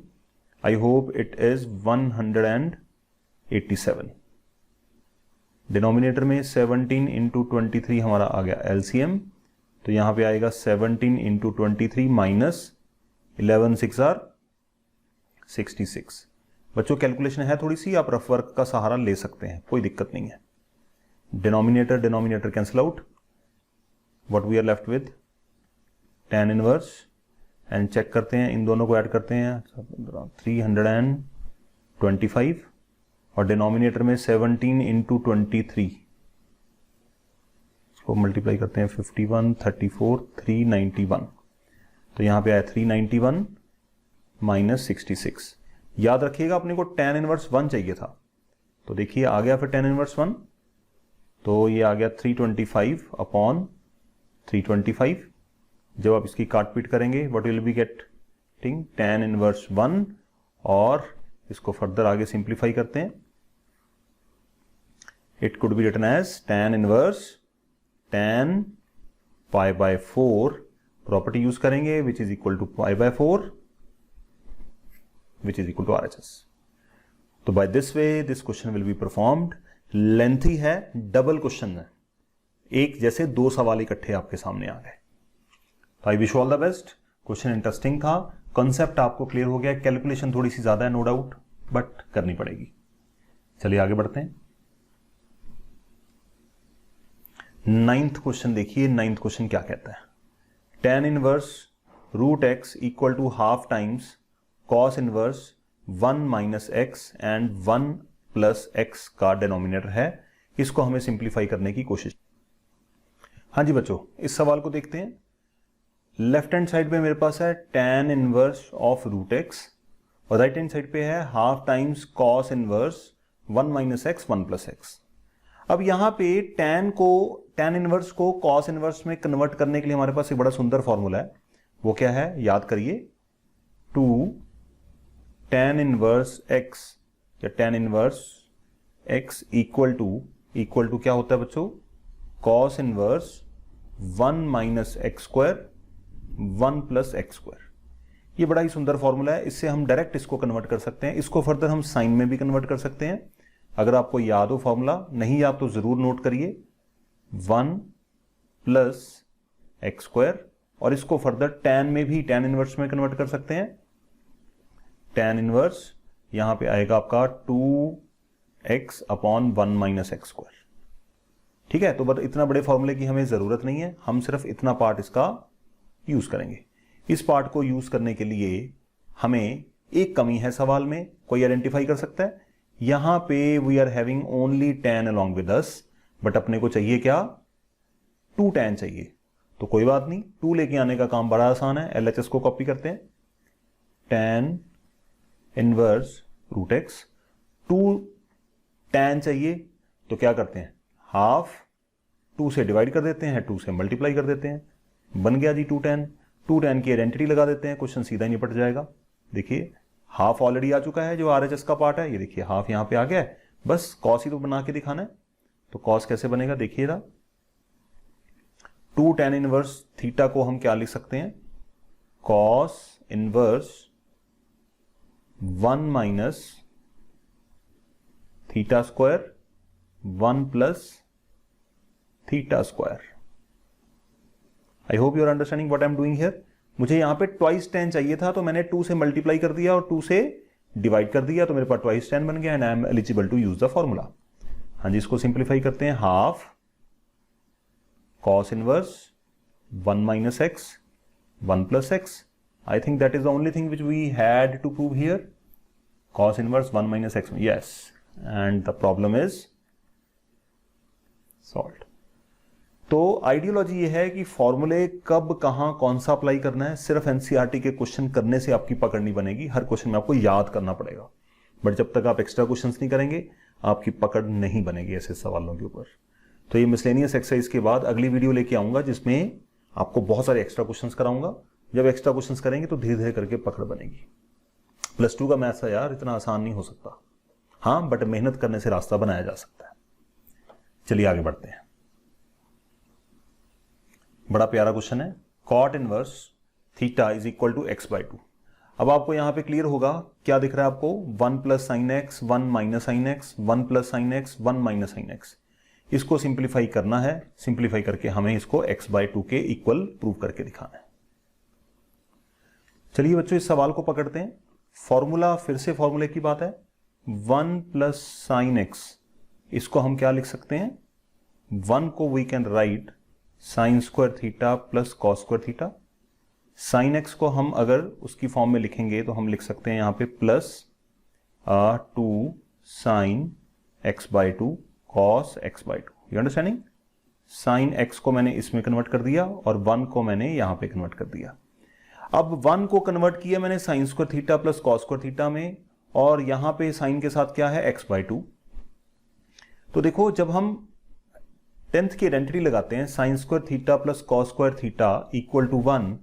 I hope it is 187। Denominator में 17 इंटू 23 हमारा आ गया एलसीएम, तो यहां पे आएगा 17 इंटू 23 माइनस 11 6 आर 66। बच्चों कैलकुलेशन है थोड़ी सी, आप रफ वर्क का सहारा ले सकते हैं, कोई दिक्कत नहीं है। Denominator cancel out, what we are left with tan inverse, and check करते हैं, इन दोनों को ऐड करते हैं 325, और डिनोमिनेटर में 17 इंटू 23 इसको मल्टीप्लाई करते हैं 51, 34, 391, तो यहाँ पे आया 391 माइनस 66। याद रखिएगा अपने को tan इनवर्स 1 चाहिए था, तो देखिए आ गया फिर tan इनवर्स 1, तो ये आ गया 325 अपॉन 325। जब आप इसकी काट पीट करेंगे what will be getting tan inverse 1, और इसको फर्दर आगे सिंप्लीफाई करते हैं। It could be written as tan inverse tan pi by 4, property use करेंगे which is equal to pi by 4 which is equal to RHS। तो by this way this question will be performed. Lengthy है, double question है, एक जैसे दो सवाल इकट्ठे आपके सामने आ गए। तो I wish all the best. Question interesting था, कॉन्सेप्ट आपको क्लियर हो गया, कैलकुलेशन थोड़ी सी ज्यादा है नो डाउट, बट करनी पड़ेगी। चलिए आगे बढ़ते हैं। 9th क्वेश्चन देखिए। 9th क्वेश्चन क्या कहता है, tan inverse root x equal to half times cos inverse 1 minus x and 1 plus x का डिनोमिनेटर है, इसको हमें सिंप्लीफाई करने की कोशिश। हाँ जी बच्चों, इस सवाल को देखते हैं। लेफ्ट हैंड साइड पे मेरे पास है tan inverse of root x, और राइट हैंड साइड पे है half times cos inverse 1 minus x 1 plus x. अब यहां पे tan इनवर्स को cos इनवर्स में कन्वर्ट करने के लिए हमारे पास एक बड़ा सुंदर फॉर्मूला है, वो क्या है याद करिए, 2 tan इनवर्स x या tan inverse x equal to क्या होता है बच्चों, cos inverse 1 minus x square 1 plus x square. ये बड़ा ही सुंदर फॉर्मूला है, इससे हम डायरेक्ट इसको कन्वर्ट कर सकते हैं, इसको फर्दर हम साइन में भी कन्वर्ट कर सकते हैं। अगर आपको याद हो फॉर्मूला, नहीं याद तो जरूर नोट करिए, 1 प्लस एक्स स्क्वायर, और इसको फर्दर tan में भी tan इनवर्स में कन्वर्ट कर सकते हैं। tan इनवर्स यहां पे आएगा आपका 2x upon 1 minus x square. ठीक है, तो बट इतना बड़े फॉर्मूले की हमें जरूरत नहीं है, हम सिर्फ इतना पार्ट इसका यूज करेंगे। इस पार्ट को यूज करने के लिए हमें एक कमी है सवाल में, कोई आइडेंटिफाई कर सकता है। यहां पे we are having only tan along with us, but अपने को चाहिए क्या, 2 tan चाहिए। तो कोई बात नहीं, 2 लेके आने का काम बड़ा आसान है, LHS को कॉपी करते हैं। tan inverse root x, 2 tan चाहिए, तो क्या करते हैं, हाफ 2 से डिवाइड कर देते हैं, 2 से मल्टीप्लाई कर देते हैं, बन गया जी 2 tan। 2 tan की आइडेंटिटी लगा देते हैं, क्वेश्चन सीधा ही निपट जाएगा। देखिए हाफ ऑलरेडी आ चुका है जो RHS का पार्ट है, ये देखिए हाफ यहां पे आ गया है, बस कॉस ही तो बना के दिखाना है। तो कॉस कैसे बनेगा देखिएगा, 2 tan इनवर्स थीटा को हम क्या लिख सकते हैं, cos inverse 1 minus theta square 1 plus theta square. I hope you are understanding what I am doing here. मुझे यहां पे ट्वाइस tan चाहिए था, तो मैंने 2 से मल्टीप्लाई कर दिया और 2 से डिवाइड कर दिया, तो मेरे पास ट्वाइस tan बन गया and I am eligible to use the formula. हाँ जी, इसको सिंप्लीफाई करते हैं, half cos inverse 1 minus x 1 plus x. I think that is the only thing which we had to prove here. Cos inverse 1 minus x. Yes. And the problem is solved. तो ideology ये है कि फॉर्मूले कब कहां कौन सा apply करना है, सिर्फ एनसीईआरटी के क्वेश्चन करने से आपकी पकड़ नहीं बनेगी, हर क्वेश्चन में आपको याद करना पड़ेगा। बट जब तक आप एक्स्ट्रा क्वेश्चंस नहीं करेंगे आपकी पकड़ नहीं बनेगी ऐसे सवालों के ऊपर। तो ये मिसलेनियस एक्सरसाइज के बाद अगली वीडियो लेके आऊंगा जिसमें आपको बहुत सारे एक्स्ट्रा क्वेश्चंस कराऊंगा। जब एक्स्ट्रा क्वेश्चंस करेंगे तो धीरे धीरे करके पकड़ बनेगी। +2 का मैथ्स है यार, इतना आसान नहीं हो सकता, हाँ बट मेहनत करने से रास्ता बनाया जा सकता है। चलिए आगे बढ़ते हैं। बड़ा प्यारा क्वेश्चन है, cot inverse theta is equal to x by 2। अब आपको यहां पे क्लियर होगा क्या दिख रहा है आपको, 1 plus sine x 1 minus sine x 1 plus sine x 1 minus sine x. इसको सिंप्लीफाई करना है, सिंप्लीफाई करके हमें इसको x बाई 2 के इक्वल प्रूव करके दिखाना है। चलिए बच्चों इस सवाल को पकड़ते हैं। फॉर्मूला फिर से फॉर्मूले की बात है, 1 प्लस साइन एक्स, इसको हम क्या लिख सकते हैं, 1 को we can write sine square theta plus cos square theta. Sine x को हम अगर उसकी फॉर्म में लिखेंगे तो हम लिख सकते हैं यहां पे plus 2 sine x by 2 cos x by 2। You understanding, sign x को मैंने इसमें कन्वर्ट कर दिया और 1 को मैंने यहां पे कन्वर्ट कर दिया। अब 1 को कन्वर्ट किया मैंने sign square theta plus cos square theta में, और यहां पे साइन के साथ क्या है x/2। तो देखो जब हम 10th की आइडेंटिटी लगाते हैं sine square theta plus cos square theta equal to 1,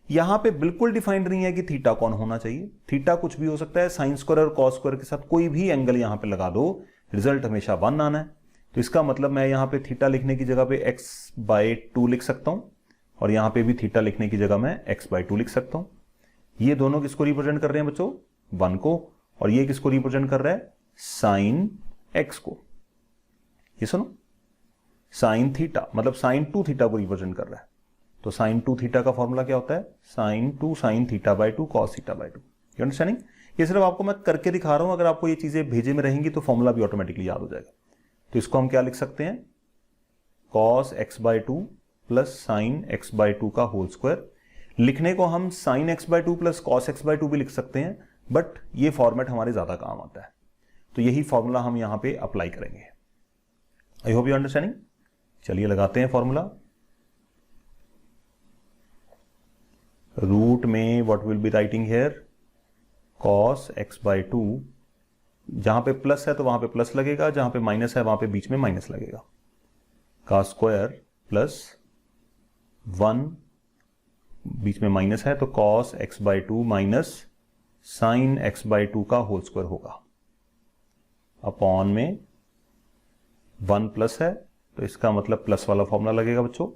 यहां पे बिल्कुल डिफाइंड नहीं है कि थीटा कौन होना चाहिए। थीटा कुछ भी हो सकता है, साइन स्क्वायर और कॉस स्क्वायर के साथ कोई भी एंगल यहां पे लगा दो, रिजल्ट हमेशा 1 आना है। तो इसका मतलब मैं यहां पे थीटा लिखने की जगह पे x/2 लिख सकता हूं, और यहां पे भी थीटा लिखने की जगह मैं x/2 लिख सकता हूं। ये दोनों किसको रिप्रेजेंट कर रहे हैं बच्चों? 1 को, और ये किसको रिप्रेजेंट कर रहा है? साइन x को। ये सुनो, साइन थीटा मतलब साइन 2 थीटा को रिप्रेजेंट कर रहा है। तो साइन 2 थीटा का फॉर्मूला क्या होता है? साइन 2 साइन थीटा/2 कॉस थीटा/2। You understanding? ये सिर्फ आपको मैं करके दिखा रहा हूं, अगर आपको ये चीजें भेजे में रहेंगी तो फॉर्मूला भी ऑटोमेटिकली याद हो जाएगा। तो इसको हम क्या लिख सकते हैं? Cos x/2 plus sign x/2 का होल स्क्वायर। लिखने को हम sign x/2 plus cos x/2 भी लिख सकते हैं, बट ये फॉर्मेट हमारे ज्यादा काम आता है, तो यही फॉर्मूला हम यहां पे अप्लाई करेंगे। आई होप यू अंडरस्टैंडिंग। चलिए लगाते हैं फॉर्मूला। रूट में what will be writing here? Cos x/2, जहां पे प्लस है तो वहां पे प्लस लगेगा, जहां पे माइनस है वहां पे बीच में माइनस लगेगा, का स्क्वायर प्लस 1, बीच में माइनस है तो cos x/2 minus sine x/2 का होल स्क्वायर होगा, अपॉन में 1 प्लस है तो इसका मतलब प्लस वाला फॉर्मूला लगेगा बच्चों,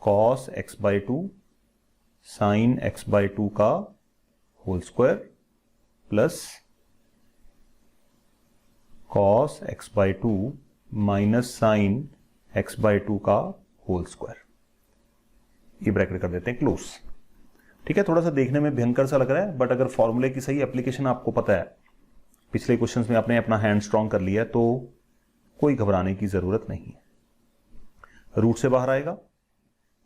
कॉस x/2 साइन x/2 का whole square plus cos x/2 minus sine x/2 का होल स्क्वायर। ये ब्रैकेट कर देते हैं क्लोज। ठीक है, थोड़ा सा देखने में भयंकर सा लग रहा है, बट अगर फॉर्मूले की सही एप्लीकेशन आपको पता है, पिछले क्वेश्चंस में आपने अपना हैंड स्ट्रांग कर लिया, तो कोई घबराने की जरूरत नहीं है। रूट से बाहर आएगा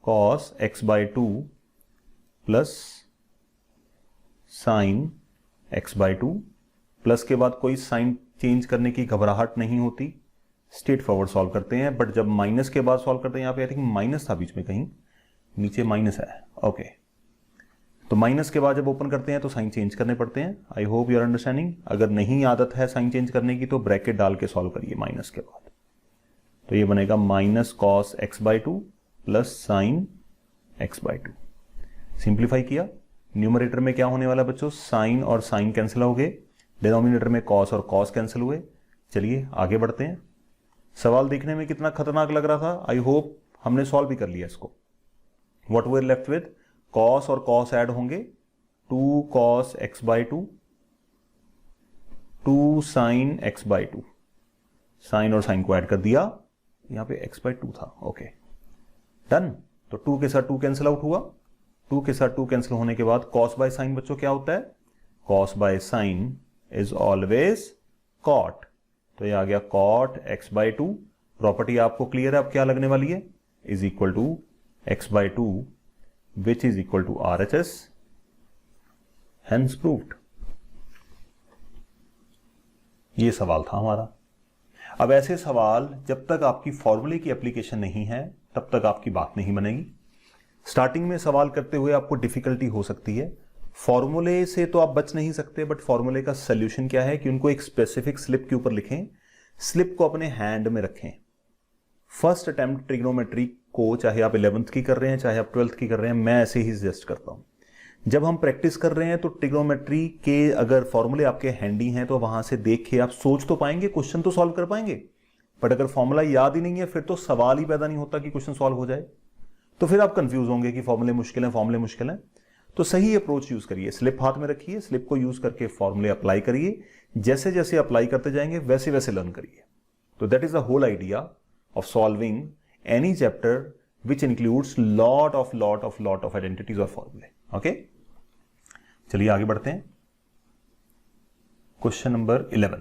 cos x/2 plus sign x/2, plus के बाद कोई साइन चेंज करने की घबराहट नहीं होती, स्ट्रेट फॉरवर्ड सॉल्व करते हैं। बट जब माइनस के बाद सॉल्व करते हैं, यहां पे आई थिंक माइनस था बीच में, कहीं नीचे माइनस है, ओके। तो माइनस के बाद जब ओपन करते हैं तो साइन चेंज करने पड़ते हैं। I hope you are understanding. अगर नहीं आदत है साइन चेंज करने की तो ब्रैकेट डाल के सॉल्व करिए माइनस के बाद। तो ये बनेगा minus cos x/2 plus sign x/2। Simplify किया, न्यूमरेटर में क्या होने वाला बच्चों? साइन और साइन कैंसिल हो गए, डिनोमिनेटर में कॉस और कॉस कैंसिल हुए। चलिए आगे बढ़ते हैं। सवाल देखने में कितना खतरनाक लग रहा था, आई होप हमने सॉल्व भी कर लिया इसको। What we are left with? Cos और कॉस ऐड होंगे, 2 cos x/2 2 sine x/2, sine और साइन को ऐड कर दिया, यहां पे x/2 था, ओके डन। तो 2 के साथ 2 कैंसिल आउट हुआ, 2 के साथ 2 कैंसिल होने के बाद कॉस बाय साइन बच्चों क्या होता है? Cos by sine is always cot. तो ये आ गया कॉट x/2। प्रॉपर्टी आपको क्लियर है अब क्या लगने वाली है? Is equal to x/2 which is equal to RHS, hence proved। ये सवाल था हमारा। अब ऐसे सवाल जब तक आपकी फॉर्मूले की एप्लीकेशन नहीं है तब तक आपकी बात नहीं बनेगी। स्टार्टिंग में सवाल करते हुए आपको डिफिकल्टी हो सकती है, फॉर्मूले से तो आप बच नहीं सकते, बट फॉर्मूले का सोल्यूशन क्या है कि उनको एक स्पेसिफिक स्लिप के ऊपर लिखें, स्लिप को अपने हैंड में रखें। फर्स्ट अटेम्प्ट ट्रिग्नोमेट्री को, चाहे आप 11th की कर रहे हैं चाहे आप 12th की कर रहे हैं, मैं ऐसे ही सजेस्ट करता हूं। जब हम प्रैक्टिस कर रहे हैं तो ट्रिग्नोमेट्री के अगर फॉर्मूले आपके हैंडी हैं तो वहां से देख के आप सोच तो पाएंगे, क्वेश्चन तो सॉल्व कर पाएंगे, बट अगर फॉर्मूला याद ही नहीं है फिर तो सवाल ही पैदा नहीं होता कि क्वेश्चन सॉल्व हो जाए। तो फिर आप कंफ्यूज होंगे कि फॉर्मूले मुश्किल है, फॉर्मूले मुश्किल है। तो सही अप्रोच यूज करिए, स्लिप हाथ में रखिए, स्लिप को यूज करके फॉर्मूले अप्लाई करिए, जैसे जैसे अप्लाई करते जाएंगे वैसे वैसे लर्न करिए। तो that is the whole idea of solving any chapter which includes lot of identities or formulae। Okay, चलिए आगे बढ़ते हैं। Question number 11।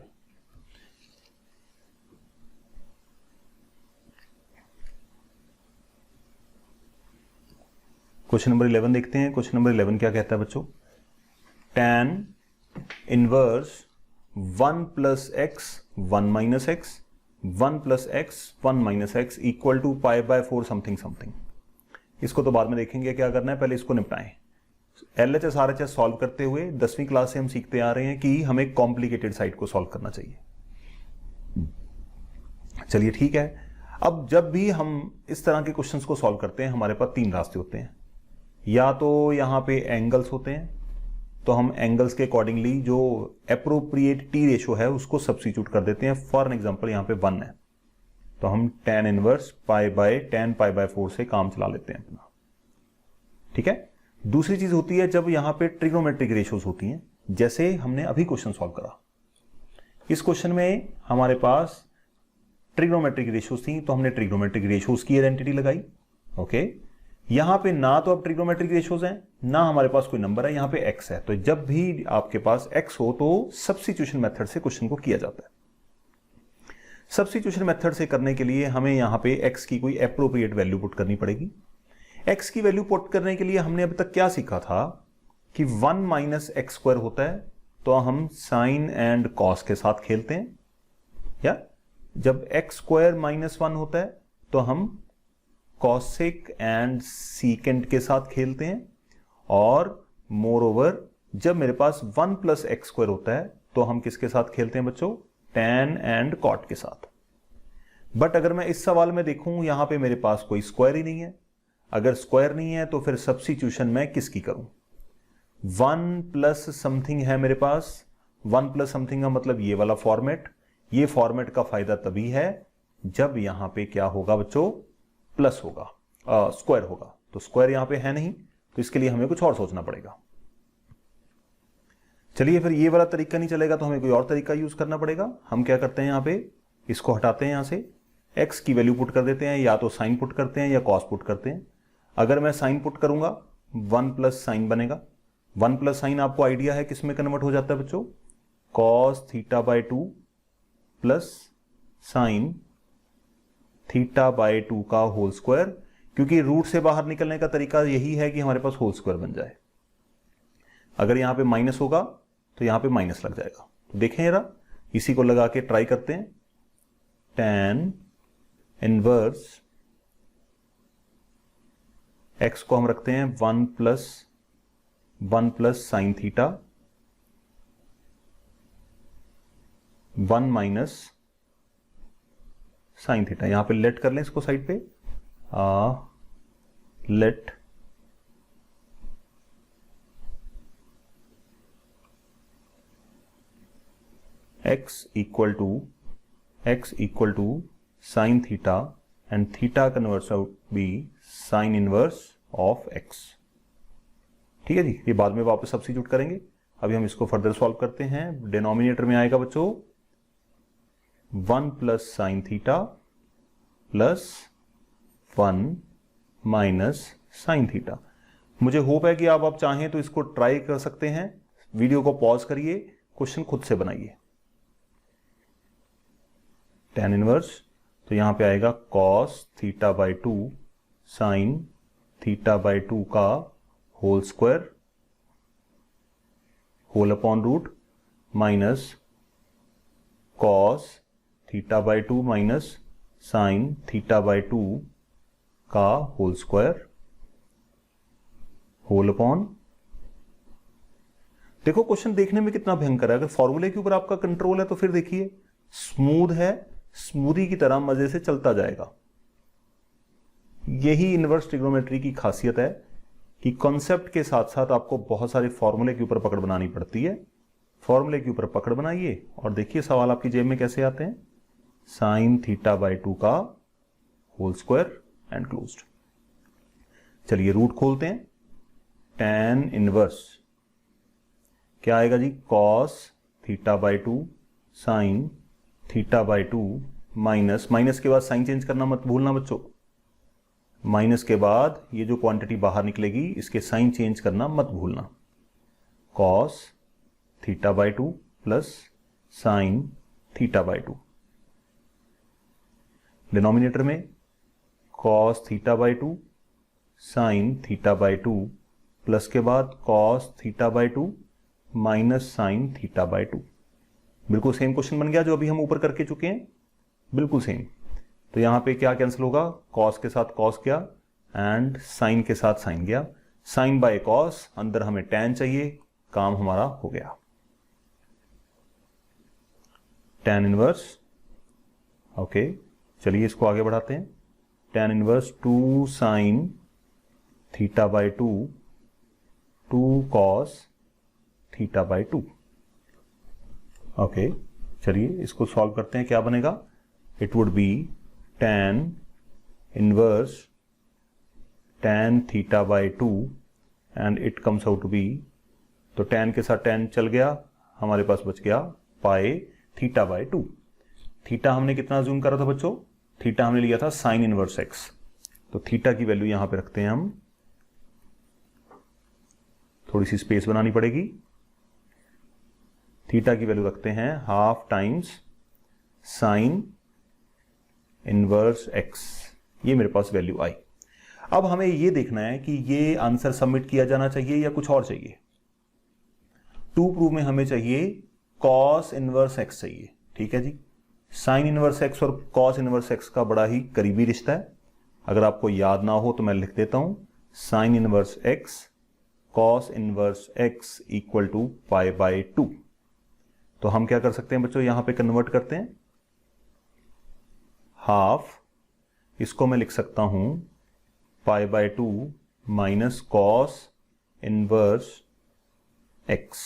क्वेश्चन नंबर 11 देखते हैं। क्वेश्चन नंबर 11 क्या कहता है बच्चों? tan inverse 1 + x 1 - x 1 plus x 1 minus x equal to pi by 4 something something. इसको तो बाद में देखेंगे क्या करना है, पहले इसको निपटाएं। LHS RHS सॉल्व करते हुए 10वीं क्लास से हम सीखते आ रहे हैं कि हमें कॉम्प्लिकेटेड साइड को सॉल्व करना चाहिए। चलिए ठीक है। अब जब भी हम इस तरह के क्वेश्चंस को सॉल्व करते हैं हमारे पास 3 रास्ते होते हैं। या तो यहां पे एंगल्स होते हैं, तो हम एंगल्स के अकॉर्डिंगली जो एप्रोप्रिएट टी रेशो है उसको सब्स्टिट्यूट कर देते हैं। फॉर एग्जांपल यहां पे 1 है तो हम tan inverse pi by tan pi by 4 से काम चला लेते हैं अपना। ठीक है। दूसरी चीज होती है जब यहां पे ट्रिग्नोमेट्रिक रेशियोज होती हैं, जैसे हमने अभी क्वेश्चन सॉल्व करा। इस क्वेश्चन में हमारे पास ट्रिग्नोमेट्रिक रेशियोज थी तो हमने ट्रिग्नोमेट्रिक रेशियोज की आइडेंटिटी लगाई। ओके। यहां पे ना तो अब ट्रिग्नोमेट्रिक रेशियोज हैं ना हमारे पास कोई नंबर है, यहां पे x है। तो जब भी आपके पास x हो तो सब्स्टिट्यूशन मेथड से क्वेश्चन को किया जाता है। सब्स्टिट्यूशन मेथड से करने के लिए हमें यहां पे x की कोई एप्रोप्रिएट वैल्यू पुट करनी पड़ेगी। x की वैल्यू पुट करने के लिए हमने अभी तक क्या सीखा था कि 1 माइनस एक्स स्क्वायर होता है तो हम साइन एंड कॉस के साथ खेलते हैं, या जब एक्स स्क्वायर माइनस 1 होता है तो हम कॉसेक एंड सीकेंट के साथ खेलते हैं, और मोर ओवर जब मेरे पास 1 प्लस एक्स स्क्वायर होता है तो हम किसके साथ खेलते हैं बच्चों, टैन एंड कॉट के साथ। बट अगर मैं इस सवाल में देखूं यहां पे मेरे पास कोई स्क्वायर ही नहीं है। अगर स्क्वायर नहीं है तो फिर सब्स्टिट्यूशन मैं किसकी करूं, 1 प्लस समथिंग है मेरे पास। 1 प्लस समथिंग का मतलब ये वाला फॉर्मेट। ये फॉर्मेट का फायदा तभी है जब यहां पे क्या होगा बच्चों, प्लस होगा, स्क्वायर होगा। तो स्क्वायर यहां पे है नहीं तो इसके लिए हमें कुछ और सोचना पड़ेगा। चलिए फिर ये वाला तरीका नहीं चलेगा तो हमें कोई और तरीका यूज करना पड़ेगा। हम क्या करते हैं, यहां पे इसको हटाते हैं, यहां से x की वैल्यू पुट कर देते हैं, या तो साइन पुट करते हैं या कॉस पुट करते हैं। अगर मैं साइन पुट करूंगा 1 प्लस साइन बनेगा। 1 प्लस साइन आपको आइडिया है किसमें कन्वर्ट हो जाता है बच्चों, cos theta by 2 plus sine theta by 2 का होल स्क्वायर, क्योंकि रूट से बाहर निकलने का तरीका यही है कि हमारे पास होल स्क्वायर बन जाए। अगर यहां पे माइनस होगा तो यहां पे माइनस लग जाएगा। तो देखें जरा, इसी को लगा के ट्राई करते हैं। tan इनवर्स x को हम रखते हैं 1 plus sine theta 1 minus sine theta. यहां पे लेट कर लें इसको साइड पे, let x equal to sine theta and theta converts out be sine inverse of x। ठीक है जी, ये बाद में वापस सब्स्टिट्यूट करेंगे। अभी हम इसको फर्दर सॉल्व करते हैं। डिनोमिनेटर में आएगा बच्चों 1 plus sine theta plus 1 minus sine theta. मुझे होप है कि आप चाहें तो इसको ट्राई कर सकते हैं। वीडियो को पॉज करिए, क्वेश्चन खुद से बनाइए। tan इनवर्स, तो यहां पे आएगा cos theta by 2 sine theta by 2 का whole square whole upon root minus cos theta by 2 minus sine theta by 2 का होल स्क्वायर होल अपॉन। देखो क्वेश्चन देखने में कितना भयंकर है। अगर फॉर्मूले के ऊपर आपका कंट्रोल है तो फिर देखिए स्मूथ है, स्मूदी की तरह मजे से चलता जाएगा। यही इनवर्स ट्रिग्नोमेट्री की खासियत है कि कॉन्सेप्ट के साथ साथ आपको बहुत सारे फॉर्मूले के ऊपर पकड़ बनानी पड़ती है। फॉर्मूले के ऊपर पकड़ बनाइए और देखिए सवाल आपकी जेब में कैसे आते हैं। साइन थीटा बाय 2 का होल स्क्वायर एंड क्लोज्ड। चलिए रूट खोलते हैं। tan इनवर्स क्या आएगा जी, cos theta by 2 sine theta by 2 minus के बाद साइन चेंज करना मत भूलना बच्चों। माइनस के बाद ये जो क्वांटिटी बाहर निकलेगी इसके साइन चेंज करना मत भूलना। cos theta by 2 plus sine theta by 2। Denominator में cos theta by 2 sine theta by 2 plus के बाद cos theta by 2 minus sine theta by 2। बिल्कुल सेम क्वेश्चन बन गया जो अभी हम ऊपर करके चुके हैं। बिल्कुल सेम। तो यहां पे क्या कैंसिल होगा, कॉस के साथ कॉस गया एंड साइन के साथ साइन गया, साइन बाय कॉस, अंदर हमें tan चाहिए, काम हमारा हो गया। tan इनवर्स, ओके चलिए इसको आगे बढ़ाते हैं। tan inverse 2 sine theta by 2 2 cos theta by 2। Okay चलिए इसको सॉल्व करते हैं, क्या बनेगा, it would be tan inverse tan theta by 2 and it comes out to be, तो tan के साथ tan चल गया, हमारे पास बच गया पाई थीटा बाय 2। थीटा हमने कितना जूम करा था बच्चों, थीटा हमने लिया था साइन इनवर्स x, तो थीटा की वैल्यू यहां पे रखते हैं हम, थोड़ी सी स्पेस बनानी पड़ेगी, थीटा की वैल्यू रखते हैं half times sign inverse x, ये मेरे पास वैल्यू आई। अब हमें ये देखना है कि ये आंसर सबमिट किया जाना चाहिए या कुछ और चाहिए। टू प्रूव में हमें चाहिए कॉस इनवर्स x चाहिए, ठीक है जी। साइन इनवर्स x और कॉस इनवर्स x का बड़ा ही करीबी रिश्ता है, अगर आपको याद ना हो तो मैं लिख देता हूं, sine inverse x cos inverse x equal to pi by 2। तो हम क्या कर सकते हैं बच्चों, यहां पे कन्वर्ट करते हैं, हाफ, इसको मैं लिख सकता हूं पाई by 2 minus cos inverse x,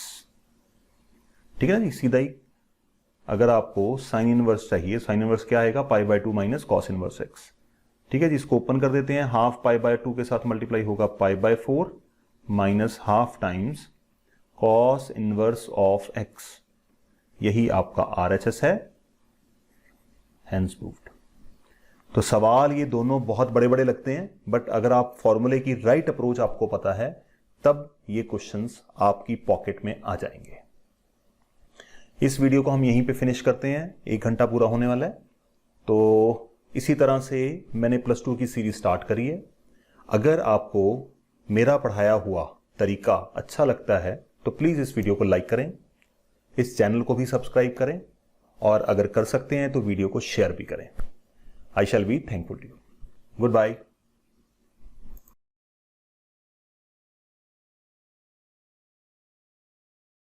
ठीक है ना जी, सीधा ही। अगर आपको साइन इनवर्स चाहिए, साइन इनवर्स क्या आएगा, पाई by 2 minus cos inverse x, ठीक है जी। इसको ओपन कर देते हैं, हाफ पाई बाय 2 के साथ मल्टीप्लाई होगा पाई by 4 minus half times cos inverse of x, यही आपका RHS है, हेंस प्रूव्ड। तो सवाल ये दोनों बहुत बड़े बड़े लगते हैं, बट अगर आप फॉर्मूले की राइट अप्रोच आपको पता है तब ये क्वेश्चंस आपकी पॉकेट में आ जाएंगे। इस वीडियो को हम यहीं पे फिनिश करते हैं, 1 घंटा पूरा होने वाला है। तो इसी तरह से मैंने +2 की सीरीज स्टार्ट करी है। अगर आपको मेरा पढ़ाया हुआ तरीका अच्छा लगता है तो प्लीज इस वीडियो को लाइक करें, इस चैनल को भी सब्सक्राइब करें, और अगर कर सकते हैं तो वीडियो को शेयर भी करें। I shall be thankful to you. Goodbye.